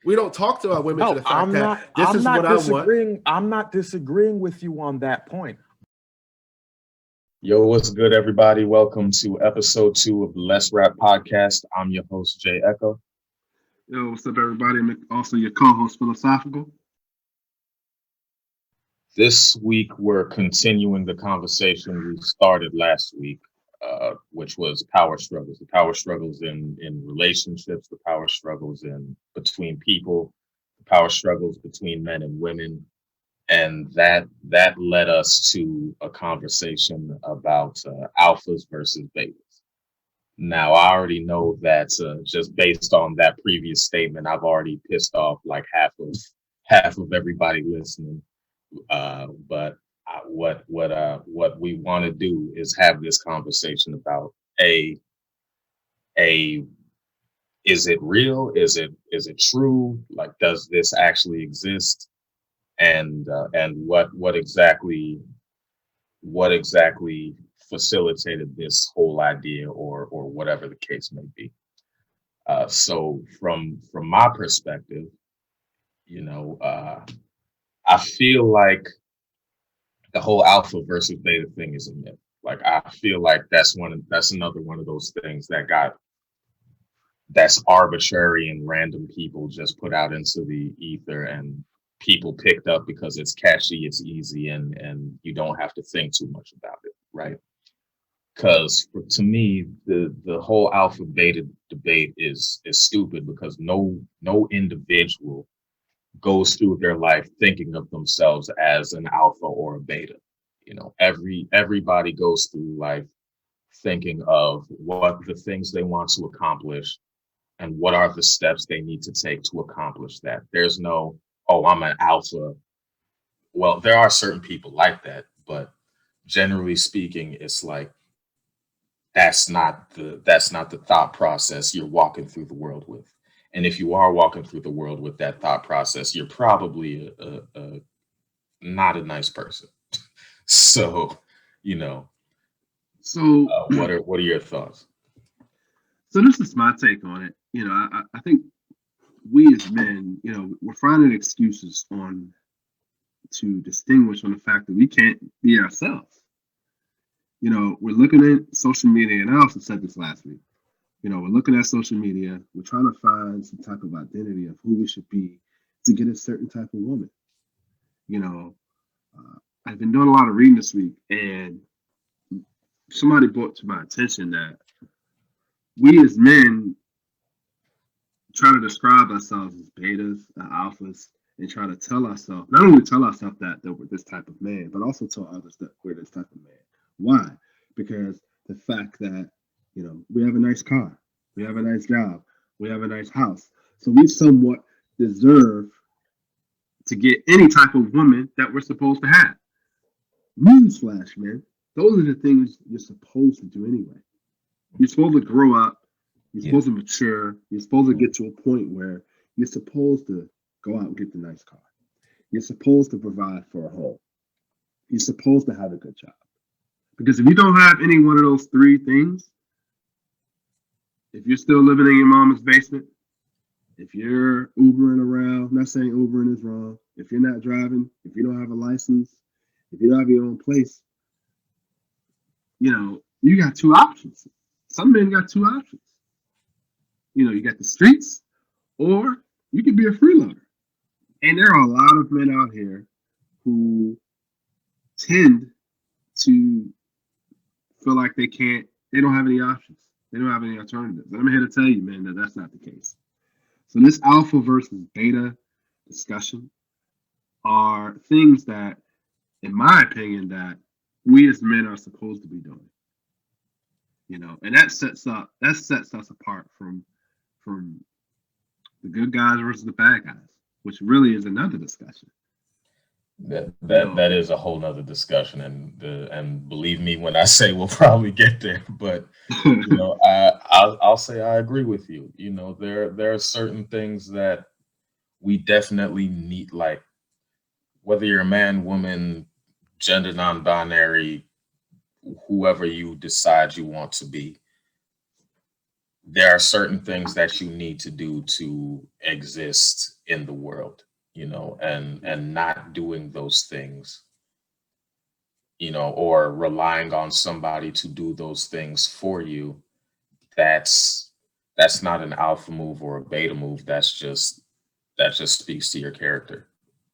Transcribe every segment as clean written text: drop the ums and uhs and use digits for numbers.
We don't talk to our women to No, the fact that this is what I want. I'm not disagreeing with you on that point. Yo, what's good, everybody? Welcome to episode 2 of the Let's Rap podcast. I'm your host, Jay Echo. Yo, what's up, everybody? I'm also your co-host, Philosophical. This week, we're continuing the conversation we started last week, which was power struggles. The power struggles in relationships, the power struggles in between people, the power struggles between men and women. And that led us to a conversation about alphas versus betas. Now, I already know that just based on that previous statement, I've already pissed off like half of everybody listening. But what we want to do is have this conversation about is it real? Is it true? Like, does this actually exist? And what exactly facilitated this whole idea, or whatever the case may be. So from my perspective, I feel like the whole alpha versus beta thing is a myth. Like, I feel like that's another one of those things that's arbitrary and random people just put out into the ether, and people picked up because it's catchy, it's easy, and you don't have to think too much about it, right? Because to me, the whole alpha beta debate is stupid, because no individual goes through their life thinking of themselves as an alpha or a beta. Everybody goes through life thinking of what the things they want to accomplish and what are the steps they need to take to accomplish that. There's no, oh, I'm an alpha. Well, there are certain people like that, but generally speaking, it's like that's not the thought process you're walking through the world with. And if you are walking through the world with that thought process, you're probably a not a nice person. So, So, what are your thoughts? so this is my take on it. I think we as men, we're finding excuses to distinguish on the fact that we can't be ourselves. We're looking at social media, and I also said this last week. We're looking at social media. We're trying to find some type of identity of who we should be to get a certain type of woman. I've been doing a lot of reading this week, and somebody brought to my attention that we as men try to describe ourselves as betas, alphas, and try to tell ourselves, not only tell ourselves that we're this type of man, but also tell others that we're this type of man. Why? Because the fact that, we have a nice car, we have a nice job, we have a nice house. So we somewhat deserve to get any type of woman that we're supposed to have. Newsflash, man. Those are the things you're supposed to do anyway. You're supposed to grow up. You're supposed to mature. You're supposed to get to a point where you're supposed to go out and get the nice car. You're supposed to provide for a home. You're supposed to have a good job. Because if you don't have any one of those three things, if you're still living in your mama's basement, if you're Ubering around, I'm not saying Ubering is wrong. If you're not driving, if you don't have a license, if you don't have your own place, you got two options. Some men got two options. You got the streets, or you could be a freeloader. And there are a lot of men out here who tend to feel like they don't have any options. They don't have any alternatives. And I'm here to tell you, man, that that's not the case. So this alpha versus beta discussion are things that, in my opinion, that we as men are supposed to be doing. And that sets us apart from the good guys versus the bad guys, which really is another discussion. That is a whole nother discussion, and believe me when I say we'll probably get there. But I'll say I agree with you. There are certain things that we definitely need, like whether you're a man, woman, gender non-binary, whoever you decide you want to be. there are certain things that you need to do to exist in the world, and not doing those things, or relying on somebody to do those things for you. That's that's not an alpha move or a beta move. That just speaks to your character,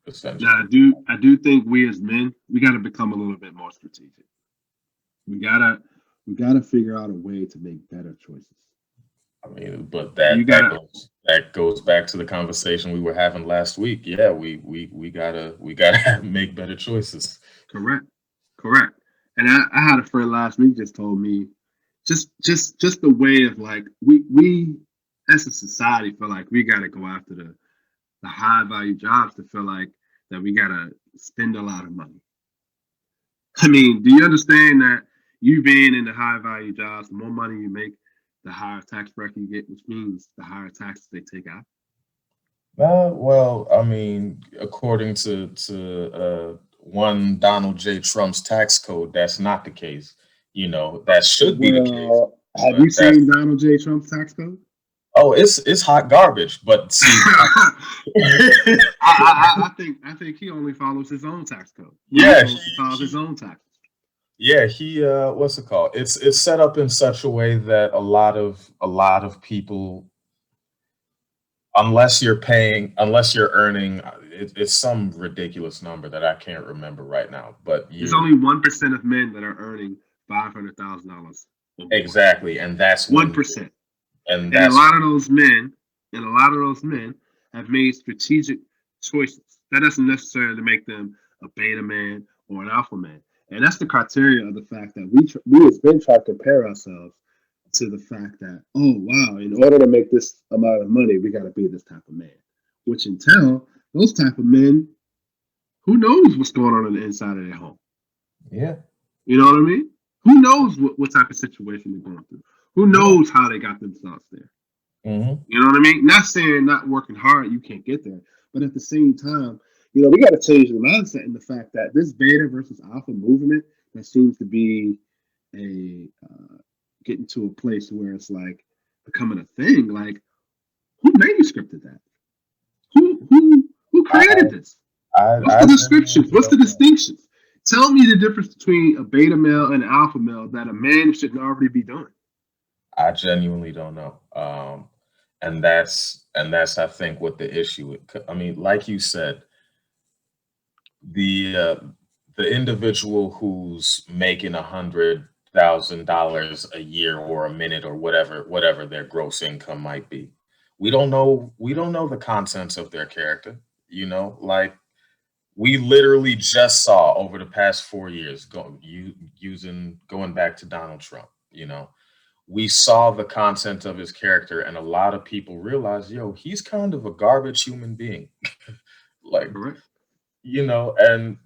Now, essentially. I do think we as men, we got to become a little bit more strategic. We gotta, we gotta figure out a way to make better choices. I mean, but You that goes back to the conversation we were having last week. Yeah, we gotta make better choices. correct, correct. And I had a friend last week just told me, just the way of like we as a society feel like we gotta go after the high value jobs to feel like that we gotta spend a lot of money. I mean, do you understand that you being in the high value jobs, the more money you make, the higher tax bracket you get, which means the higher taxes they take out. Well, I mean, according to one Donald J. Trump's tax code, that's not the case. That should be the case, Well, have but you that's seen Donald J. Trump's tax code? oh, it's hot garbage. But see, I think he only follows his own tax code. He's yeah, supposed to file his own taxes. yeah, he what's it called? It's set up in such a way that a lot of people, unless you're earning, it's some ridiculous number that I can't remember right now, but There's you only 1% of men that are earning $500,000 or more. exactly, and that's One when percent. and And a that's lot of those men, and a lot of those men have made strategic choices. That doesn't necessarily make them a beta man or an alpha man. And that's the criteria of the fact that we as men try to compare ourselves to the fact that, oh wow, in order to make this amount of money, we got to be this type of man. Which in turn, those type of men, who knows what's going on the inside of their home? yeah, You know what I mean? Who knows what type of situation they're going through? Who knows how they got themselves there? hmm You know what I mean? Not saying not working hard, you can't get there. But at the same time, we got to change the mindset in the fact that this beta versus alpha movement that seems to be a getting to a place where it's like becoming a thing. Like, who manuscripted that? Who I created this? What's I the genuinely descriptions? What's the don't know. distinctions? Tell me the difference between a beta male and an alpha male that a man shouldn't already be doing. I genuinely don't know. And that's I think what the issue. I mean, like you said, the individual who's making $100,000 a year or a minute or whatever their gross income might be. We don't know the contents of their character. Like we literally just saw over the past 4 years, going back to Donald Trump. We saw the content of his character, and a lot of people realize, yo, he's kind of a garbage human being. Like, Correct. and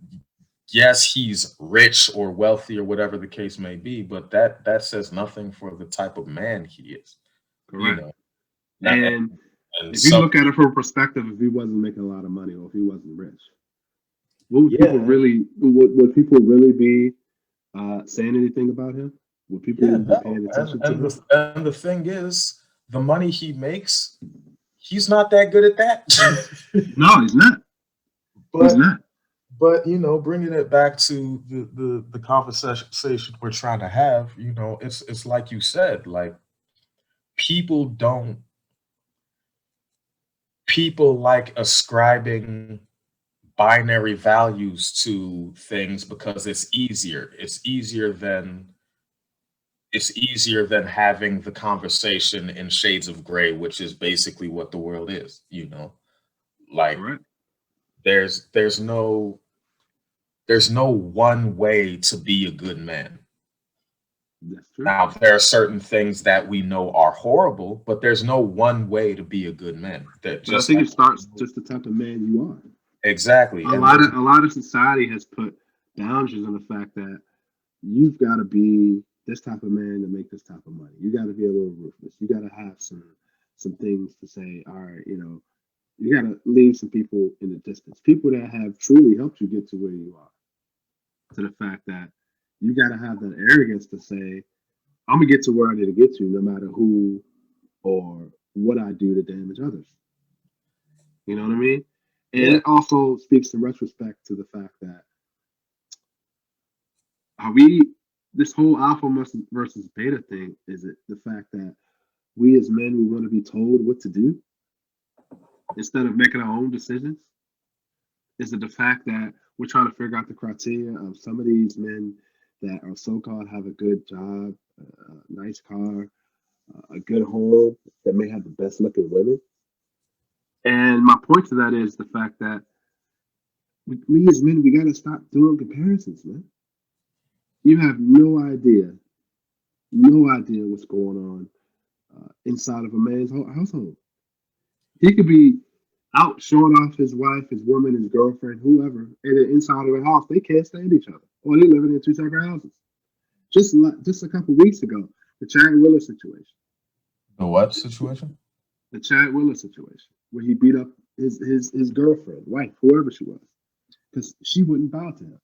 yes, he's rich or wealthy or whatever the case may be, but that says nothing for the type of man he is. You Correct. know, Not- and, And and if you some look at it from a perspective, if he wasn't making a lot of money or if he wasn't rich, what would people yeah, really would people really be saying anything about him? Would people yeah, be no, paying and attention to and him? the thing is, the money he makes, he's not that good at that. No, he's not. He's but not. but bringing it back to the conversation we're trying to have, it's like you said, like people don't people like ascribing binary values to things because it's easier than having the conversation in shades of gray, which is basically what the world is. Like Correct. there's no one way to be a good man. That's true. Now, there are certain things that we know are horrible, but there's no one way to be a good man. That But I just think like it starts just the type of man you are. exactly, A and lot there's of a lot of society has put boundaries on the fact that you've got to be this type of man to make this type of money. You got to be a little ruthless. You got to have some things to say. All right, you got to leave some people in the distance. People that have truly helped you get to where you are. To the fact that you got to have that arrogance to say, I'm gonna get to where I need to get to, no matter who or what I do to damage others. You know what I mean? And Yeah. it also speaks in retrospect to the fact that are we this whole alpha versus beta thing, is it the fact that we as men we want to be told what to do instead of making our own decisions? Is it the fact that we're trying to figure out the criteria of some of these men that are so-called have a good job, a nice car, a good home, that may have the best looking women? And my point to that is the fact that we as men, we got to stop doing comparisons, man. You have no idea what's going on inside of a man's household. He could be out showing off his wife, his woman, his girlfriend, whoever, and then inside of the house, they can't stand each other, or they living in two separate houses. Just a couple weeks ago, the Chad Willer situation. The what situation? The Chad Willer situation, where he beat up his girlfriend, wife, whoever she was, because she wouldn't bow to him.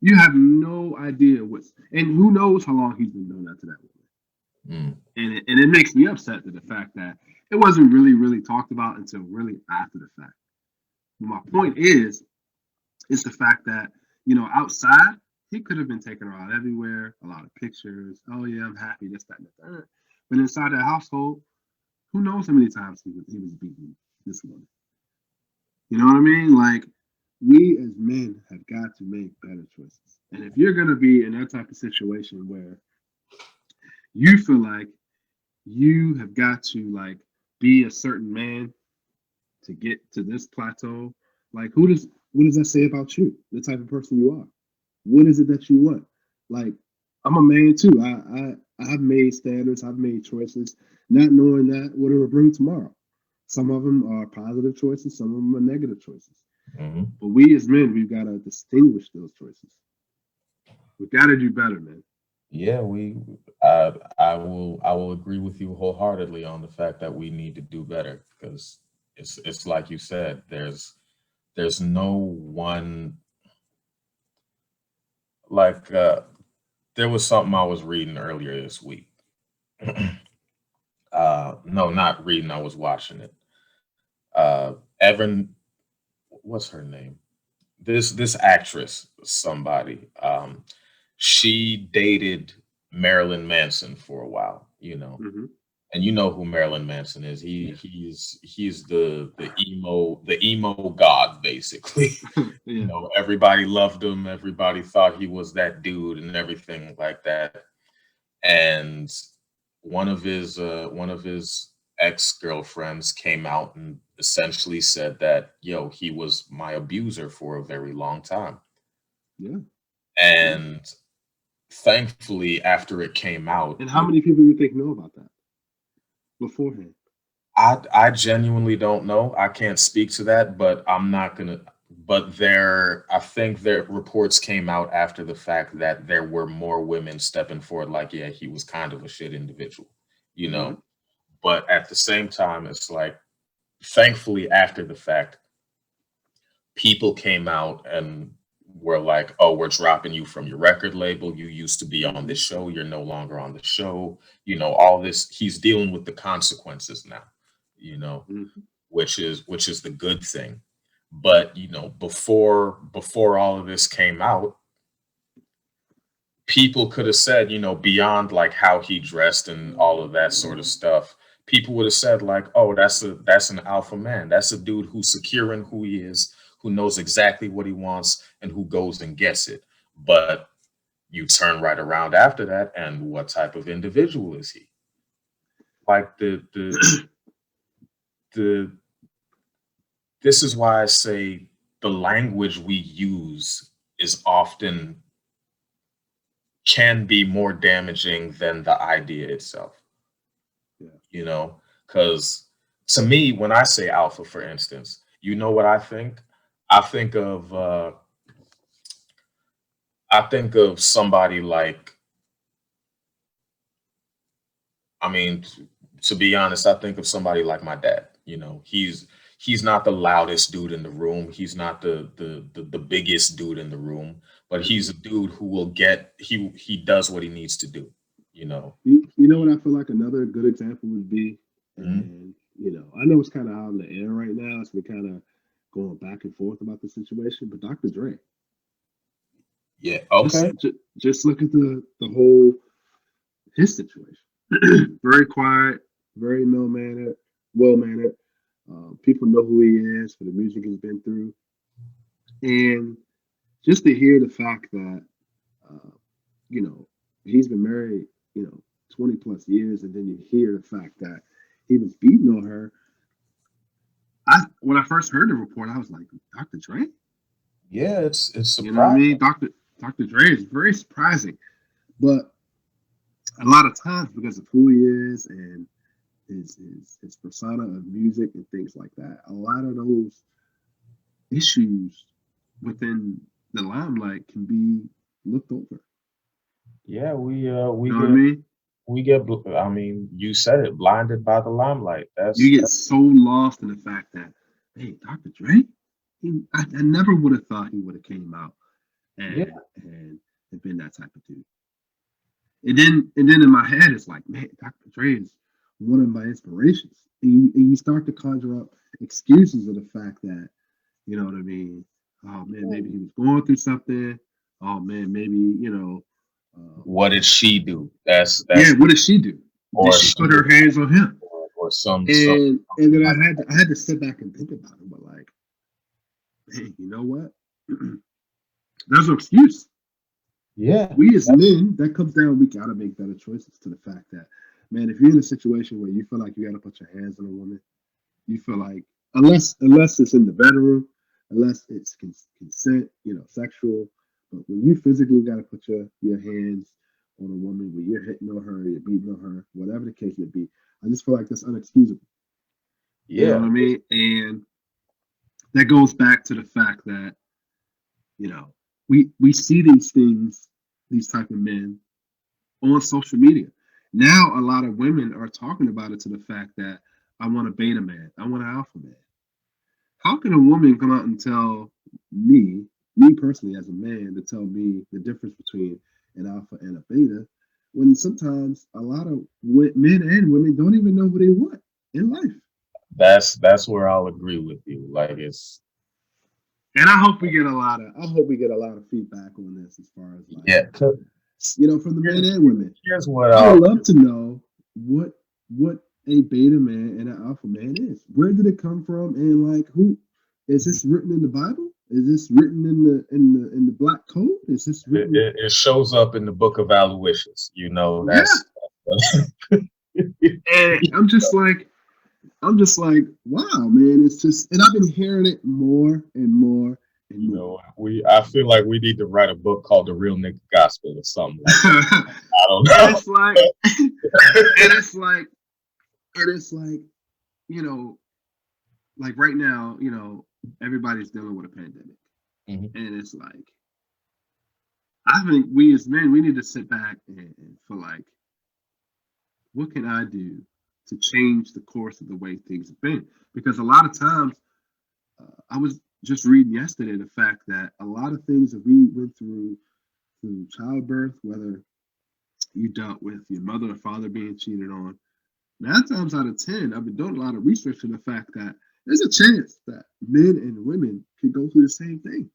You have no idea and who knows how long he's been doing that to that woman. And it makes me upset to the fact that it wasn't really talked about until really after the fact. But my point is the fact that, outside, he could have been taking her out everywhere, a lot of pictures. Oh yeah, I'm happy, this, that, and the third. But inside that household, who knows how many times he was beating this woman. You know what I mean? Like, we as men have got to make better choices. And if you're going to be in that type of situation where you feel like you have got to like be a certain man to get to this plateau, like what does that say about you, the type of person you are? What is it that you want? Like, I'm a man too. I've made standards, I've made choices, not knowing that what it will bring tomorrow. Some of them are positive choices, some of them are negative choices. But we as men, we've got to distinguish those choices. We've got to do better, man. Yeah, I will agree with you wholeheartedly on the fact that we need to do better, because it's like you said, there's no one, like there was something I was reading earlier this week. No, not reading, I was watching it. Evan, what's her name? This actress, somebody, she dated Marilyn Manson for a while, and you know who Marilyn Manson is. He's the emo god, basically. Yeah. Everybody loved him, everybody thought he was that dude and everything like that. And one of his ex-girlfriends came out and essentially said that, he was my abuser for a very long time. Yeah. And thankfully, after it came out, and how many people you think know about that beforehand? I genuinely don't know. I can't speak to that, but I'm not gonna. But I think their reports came out after the fact that there were more women stepping forward, like, yeah, he was kind of a shit individual, But at the same time, it's like, thankfully, after the fact, people came out and were like, oh, we're dropping you from your record label. You used to be on this show. You're no longer on the show. All this, he's dealing with the consequences now, which is the good thing. But, before all of this came out, people could have said, beyond like how he dressed and all of that sort of stuff, people would have said like, oh, that's an alpha man. That's a dude who's secure in who he is, who knows exactly what he wants, and who goes and gets it. But you turn right around after that, and what type of individual is he? Like this is why I say the language we use is often can be more damaging than the idea itself. Yeah. Because to me, when I say alpha, for instance, what I think? I think of somebody like, I mean, to be honest, I think of somebody like my dad. He's not the loudest dude in the room. He's not the biggest dude in the room, but he's a dude who will he does what he needs to do. You know. You know what I feel like another good example would be, Mhm. and I know it's kind of out in the air right now. It's been kind of going back and forth about the situation, but Dr. Dre, Yeah. just Okay. just look at the whole his situation. Very quiet, very well mannered. People know who he is for the music he's been through, and just to hear the fact that uh, you know he's been married, 20 plus years, and then you hear the fact that he was beating on her. When I first heard the report, I was like, Dr. Dre? Yeah, it's You know what I surprising. mean? Dr. Dre is very surprising. But a lot of times because of who he is and his persona of music and things like that, a lot of those issues within the limelight can be looked over. Yeah, we You know what I mean? I mean, you said it, blinded by the limelight. You get That's so lost in the fact that, hey, Dr. Dre, I never would have thought he would have came out yeah, and been that type of dude. And then in my head, it's like, man, Dr. Dre is one of my inspirations. And you start to conjure up excuses of the fact that, you know what I mean? Oh man, maybe he was going through something. Oh man, maybe, what did she do? yeah, That's what did she do? Did or she she put her hands on him? or some And then I had to sit back and think about it, but like, hey, you know what? There's no excuse. yeah. We as men, that comes down, we gotta make better choices to the fact that, man, if you're in a situation where you feel like you gotta put your hands on a woman, you feel like unless it's in the bedroom, unless it's consent, sexual, but when you physically gotta put your hands on a woman, when you're hitting on her, you're beating on her, whatever the case may be, I just feel like that's unexcusable. You know Yeah. what I mean? And that goes back to the fact that, you know, we see these things, these type of men on social media. Now a lot of women are talking about it to the fact that I want a beta man, I want an alpha man. How can a woman come out and tell me personally as a man, to tell me the difference between an alpha and a beta, when sometimes a lot of men and women don't even know what they want in life? That's where I'll agree with you. Like it's And I hope we get a lot of feedback on this as far as like, yeah. from the men Here's, and women. here's what I would love to know what a beta man and an alpha man is. Where did it come from? And like, who is this written in the Bible? Is this written in the black code? Is this written? it shows up in the book of Aloysius. Yeah. That's And I'm just like, wow, man. It's just, and I've been hearing it more and more and more. I feel like we need to write a book called The Real Nigga Gospel or something like that. I don't And know. it's like, and it's like, you know, like right now, everybody's dealing with a pandemic. Mhm. And it's like, I think we as men, we need to sit back and feel like, what can I do to change the course of the way things have been? Because a lot of times, I was just reading yesterday the fact that a lot of things that we went through childbirth, whether you dealt with your mother or father being cheated on, 9 times out of 10, I've been doing a lot of research on the fact that there's a chance that men and women can go through the same thing.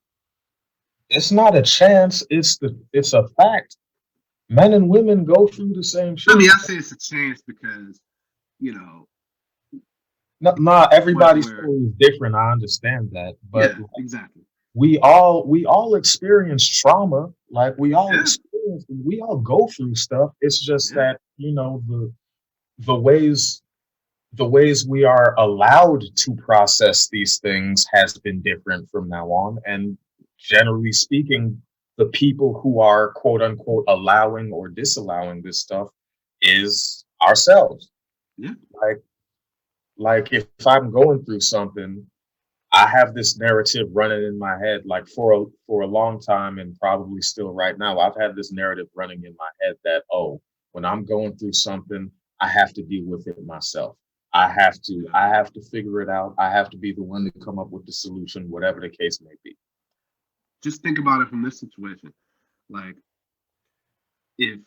It's not a chance. It's a fact. Men and women go through the same I shit. mean, I say it's a chance because, you know, Not everybody's where story is different. I understand that, but yeah, exactly. we all experience trauma. Like Yeah, we all go through stuff. It's just yeah, that the ways the ways we are allowed to process these things has been different from now on. And generally speaking, the people who are quote unquote allowing or disallowing this stuff is ourselves. yeah, Like if I'm going through something, I have this narrative running in my head, like for a long time, and probably still right now. I've had this narrative running in my head that, oh, when I'm going through something, I have to deal with it myself. I have to figure it out. I have to be the one to come up with the solution, whatever the case may be. just think about it from this situation. Like, if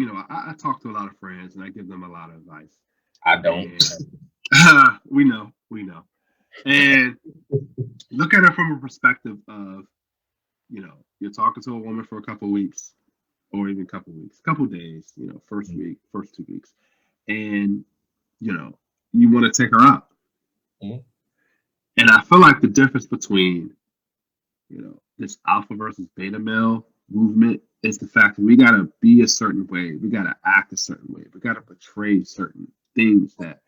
I talk to a lot of friends and I give them a lot of advice. I don't. And we know. And look at it from a perspective of, you're talking to a woman for a couple of weeks or even a couple of weeks, couple of days, first week, first 2 weeks. And, you want to take her out. Mhm. And I feel like the difference between, this alpha versus beta male movement is the fact that we got to be a certain way. We got to act a certain way. We got to portray certain things that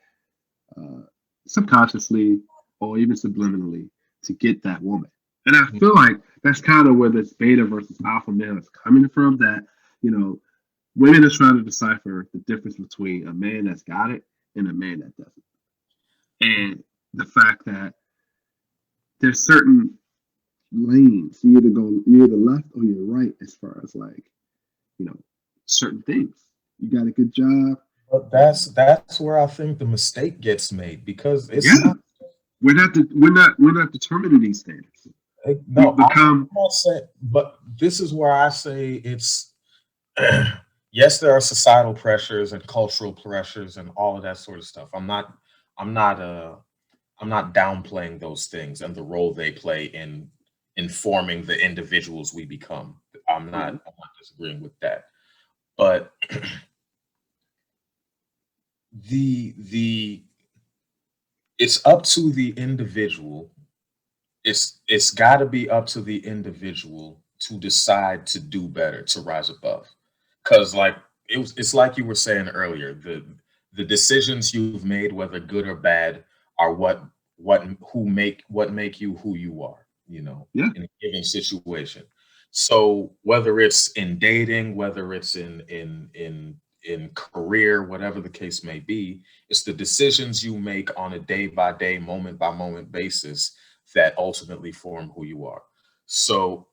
subconsciously or even subliminally to get that woman. And I feel like that's kind of where this beta versus alpha male is coming from. That, women are trying to decipher the difference between a man that's got it and a man that doesn't. And the fact that there's certain lanes. You're either left or you're right as far as like, certain things. You got a good job. But that's where I think the mistake gets made, because it's Yeah. not. We're not determining these standards. No, We've become I'm not saying, but this is where I say it's yes, there are societal pressures and cultural pressures and all of that sort of stuff. I'm not I'm not downplaying those things and the role they play in informing the individuals we become. I'm not disagreeing with that. But the it's up to the individual. It's got to be up to the individual to decide to do better, to rise above. Because like it's like you were saying earlier, the decisions you've made, whether good or bad, are what make you who you are, yeah. in a given situation. So whether it's in dating, whether it's in career, whatever the case may be, it's the decisions you make on a day by day, moment by moment basis that ultimately form who you are. So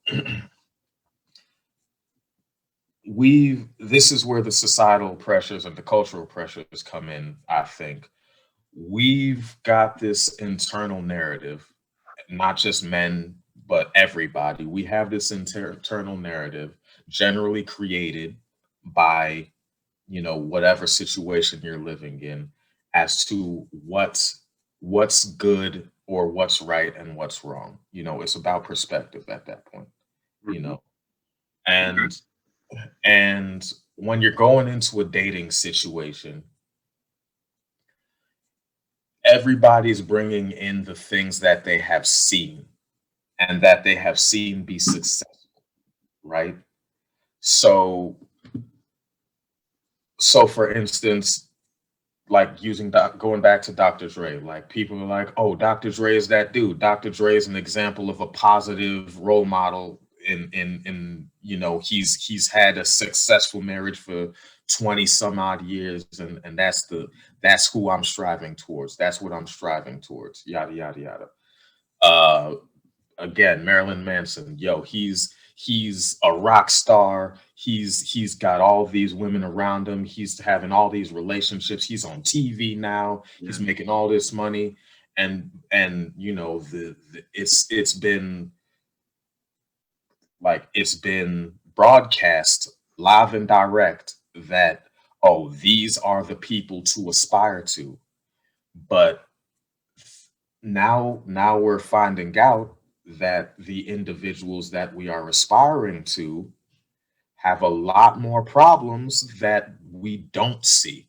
this is where the societal pressures and the cultural pressures come in. I think we've got this internal narrative, not just men but everybody. We have this internal narrative generally created by, whatever situation you're living in, as to what's good or what's right and what's wrong. It's about perspective at that point, you Mhm. know Okay. and and when you're going into a dating situation, everybody's bringing in the things that they have seen and that they have seen be successful, right? So, for instance, like going back to Dr. Dre, like people are like, "Oh, Dr. Dre is that dude. Dr. Dre is an example of a positive role model. In he's had a successful marriage for 20 some odd years, and that's who I'm striving towards. That's what I'm striving towards. Yada yada yada." Uh, Again, Marilyn Manson, yo, he's a rock star. He's got all these women around him. He's having all these relationships. He's on TV now. He's Yeah. making all this money, and it's been broadcast live and direct that, oh, these are the people to aspire to. But now we're finding out that the individuals that we are aspiring to have a lot more problems that we don't see.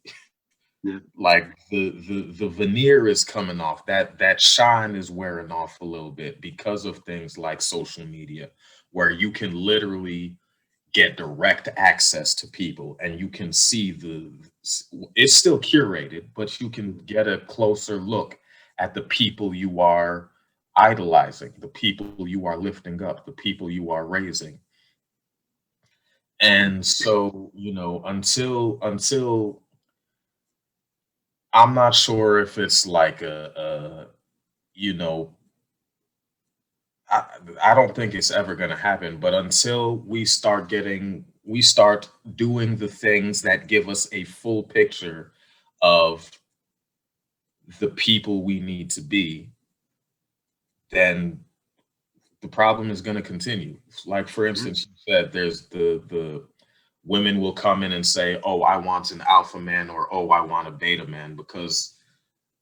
Yeah. Like the veneer is coming off, that shine is wearing off a little bit because of things like social media, where you can literally get direct access to people and you can see it's still curated, but you can get a closer look at the people you are idolizing, the people you are lifting up, the people you are raising. And so, until I'm not sure if it's like you know I, I don't think it's ever going to happen, but until we start doing the things that give us a full picture of the people we need to be, then the problem is going to continue. Like, for Yeah. instance, you said there's women will come in and say, "Oh, I want an alpha man," or "Oh, I want a beta man," because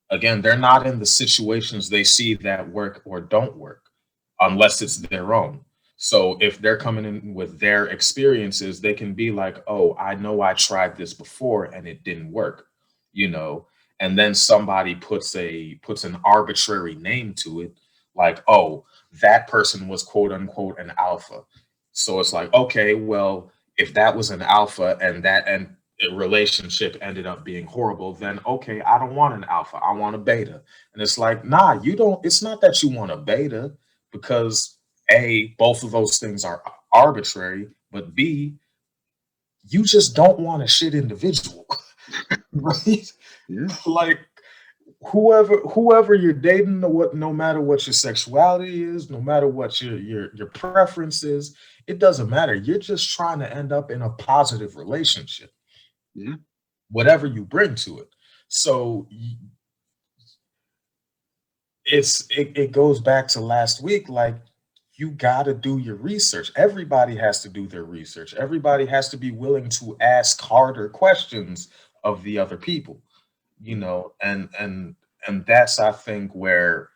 again, they're not in the situations they see that work or don't work unless it's their own. So if they're coming in with their experiences, they can be like, "Oh, I know I tried this before and it didn't work," you know. And then somebody puts an arbitrary name to it, like, "Oh, that person was quote unquote an alpha." So it's like, okay, well, if that was an alpha and a relationship ended up being horrible, then okay, I don't want an alpha, I want a beta. And it's like, nah, you don't. It's not that you want a beta, because A, both of those things are arbitrary, but B, you just don't want a shit individual, right? Yeah. Like whoever you're dating, no matter what your sexuality is, no matter what your preference is, it doesn't matter. You're just trying to end up in a positive relationship, Yeah. whatever you bring to it. So it goes back to last week, like, you got to do your research. Everybody has to do their research. Everybody has to be willing to ask harder questions of the other people, and that's, I think, where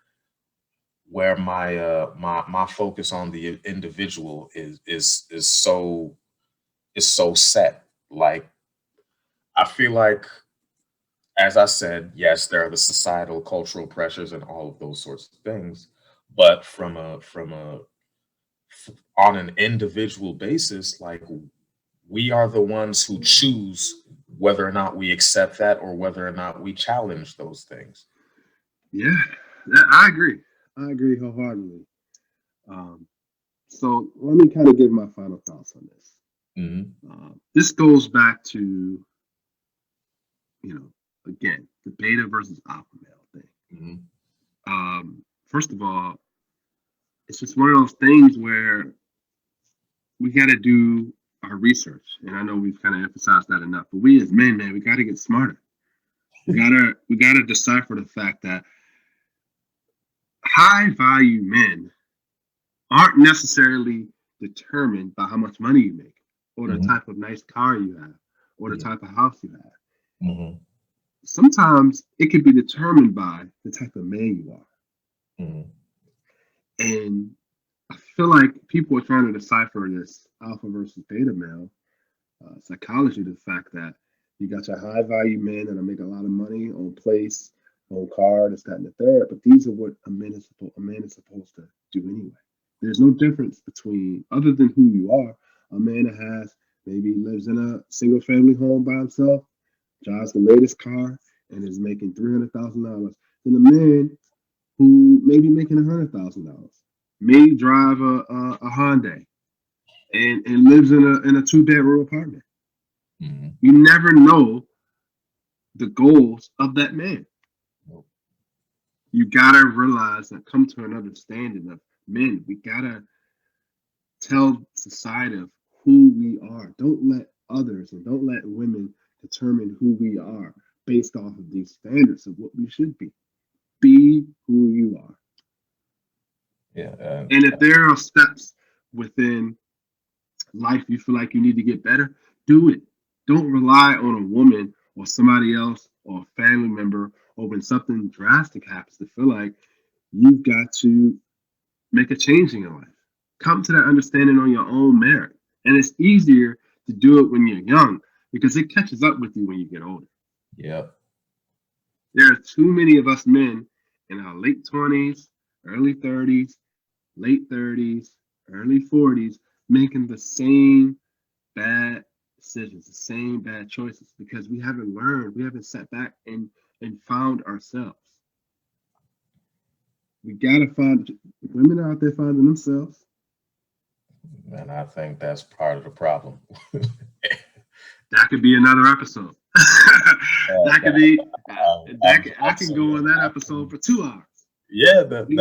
my focus on the individual is so set. Like, I feel like, as I said, yes, there are the societal, cultural pressures and all of those sorts of things, but on an individual basis, like, we are the ones who choose whether or not we accept that or whether or not we challenge those things. Yeah. I agree. I agree wholeheartedly. Um, so let me kind of give my final thoughts on this. Hmm. This goes back to, again, the beta versus alpha male thing. Hmm. First of all, it's just one of those things where we got to do our research, and I know we've kind of emphasized that enough. But we as men, man, we got to get smarter. We gotta decipher the fact that high value men aren't necessarily determined by how much money you make, or the Hmm. type of nice car you have, or the Yeah. type of house you have. Hmm. Sometimes it can be determined by the type of man you are. Hmm. And I feel like people are trying to decipher this alpha versus beta male psychology, the fact that you got your high value men that are making a lot of money on place, on car, this, that, and the third, but these are what a man is supposed to do anyway. There's no difference between, other than who you are, a man that has maybe lives in a single family home by himself, drives the latest car, and is making $300,000, than a man who may be making $100,000, may drive a Hyundai, and lives in a two-bedroom apartment. Hmm. You never know the goals of that man. Nope. You gotta realize and come to an understanding of men. We gotta tell society of who we are. Don't let others and don't let women determine who we are based off of these standards of what we should be. Be who you are. Yeah. And if there are steps within life you feel like you need to get better, do it. Don't rely on a woman or somebody else or a family member, or when something drastic happens, to feel like you've got to make a change in your life. Come to that understanding on your own merit. And it's easier to do it when you're young because it catches up with you when you get older. Yeah. There are too many of us men in our late 20s, early 30s, late 30s, early 40s making the same bad decisions, the same bad choices, because we haven't learned, we haven't sat back and found ourselves. We gotta find women out there finding themselves. And I think that's part of the problem. That could be another episode. Uh, That could be I can go on absolutely. that episode for 2 hours. Yeah, that We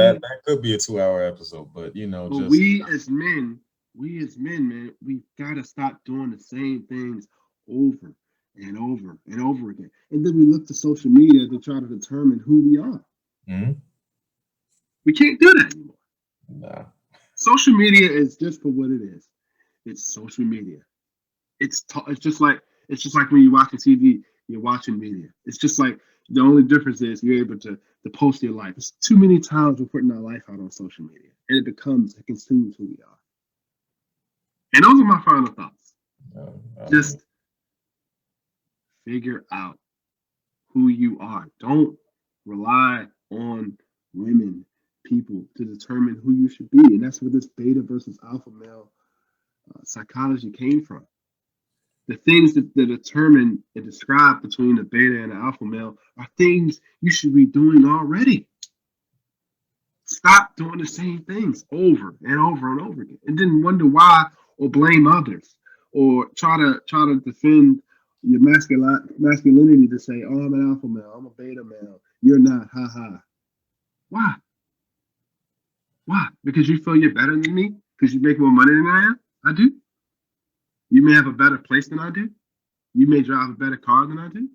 could be a 2 hour episode, but but just we as men, man, we gotta stop doing the same things over and over and over again. And then we look to social media to try to determine who we are. Mhm. We can't do that anymore. Nah. Social media is just for what it is. It's social media. it's just like when you're watching TV, you're watching media. It's just like the only difference is you're able to post your life. It's too many times we're putting our life out on social media, and it consumes who we are. And those are my final thoughts. Just figure out who you are. Don't rely on women, people to determine who you should be. And that's where this beta versus alpha male psychology came from. The things that determine and describe between a beta and an alpha male are things you should be doing already. Stop doing the same things over and over and over again, and then wonder why or blame others or try to defend your masculinity to say, "Oh, I'm an alpha male, I'm a beta male. You're not, ha ha." Why? Why? Because you feel you're better than me? Because you make more money than I am? I do. You may have a better place than I do. You may drive a better car than I do.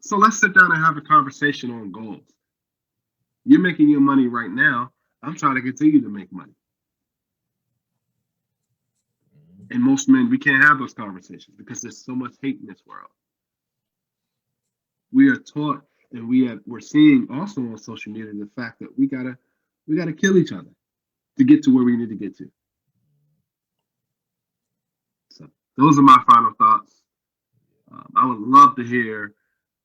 So let's sit down and have a conversation on goals. You're making your money right now. I'm trying to continue to make money. And most men, we can't have those conversations because there's so much hate in this world. We are taught, and we're seeing also on social media the fact that we gotta kill each other to get to where we need to get to. So those are my final thoughts. I would love to hear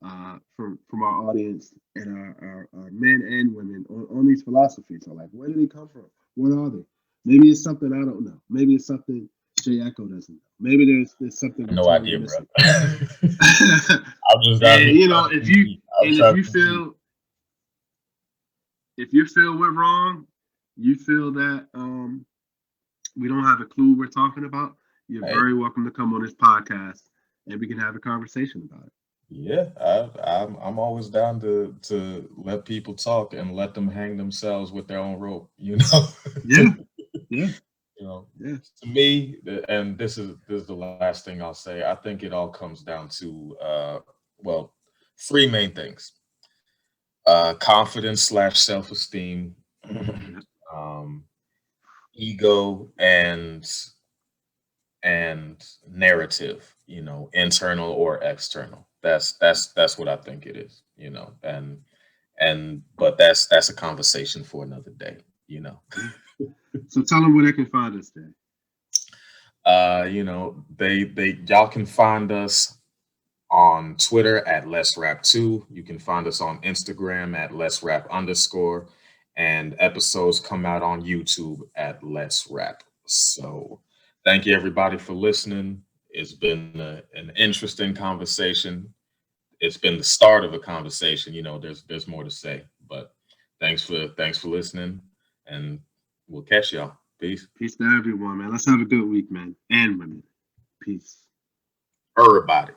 from our audience and our men and women on these philosophies. So, like, where do they come from? What are they? Maybe it's something I don't know. Maybe it's something Jay Echo doesn't know. Maybe there's something. No idea, bro. I'm just and you know, if you feel we're wrong, you feel that we don't have a clue we're talking about, you're very welcome to come on this podcast and we can have a conversation about it. Yeah, I'm always down to let people talk and let them hang themselves with their own rope. You know. Yeah. Yeah. You know. Yeah. To me, and this is the last thing I'll say. I think it all comes down to three main things: confidence / self-esteem, ego, and narrative. You know, internal or external. That's what I think it is. You know, but that's a conversation for another day. You know. So tell them where they can find us then. You know, y'all can find us on Twitter at Let's Rap 2. You can find us on Instagram at Let's Rap _, and episodes come out on YouTube at Let's Rap. So thank you everybody for listening. It's been an interesting conversation. It's been the start of a conversation. You know, there's more to say, but thanks for listening, and we'll catch y'all. Peace. Peace to everyone, man. Let's have a good week, man. And women. Peace. Everybody.